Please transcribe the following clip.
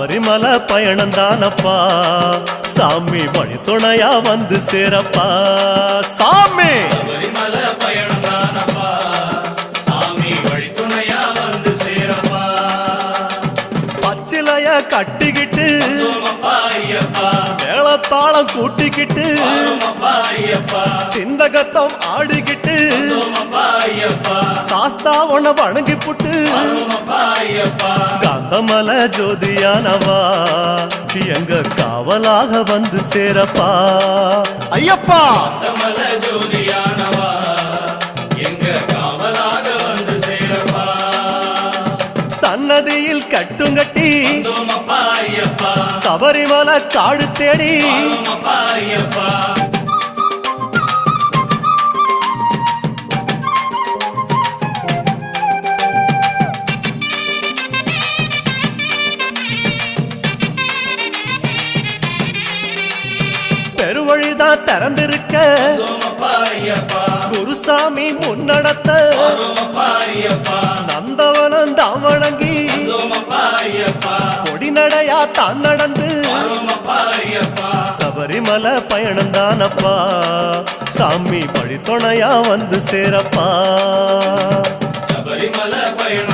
சபரிமலை பயணம் தானப்பா சாமி வழி துணையா வந்து சேரப்பா சாமி சபரிமலை பயணம் தானப்பா சாமி வழி துணையா வந்து சேரப்பா பச்சிலைய கட்டிக்கிட்டு ஐயப்பா மேளத்தாளம் கூட்டிக்கிட்டு ஐயப்பா சிந்தகத்தம் ஆடிக்கிட்டு ஐயப்பா சாஸ்தாவன வணங்கி புட்டு ஐயப்பா காந்தமல ஜோதியானவா எங்க காவலாக வந்து சேரப்பா ஐயப்பா காந்தமல ஜோதியானவா எங்க காவலாக வந்து சேரப்பா சன்னதியில் கட்டுங்கட்டி ஐயப்பா சபரிமலை காடு தேடி ஐயப்பா பெருவழிதான் திறந்திருக்க குருசாமி முன்னடத்த நந்தவனம் தான் வணங்கி கொடிநடையா தான் நடந்து சபரிமலை பயணம் தானப்பா சாமி வழி துணையா வந்து சேரப்பா சபரிமலை பயணம்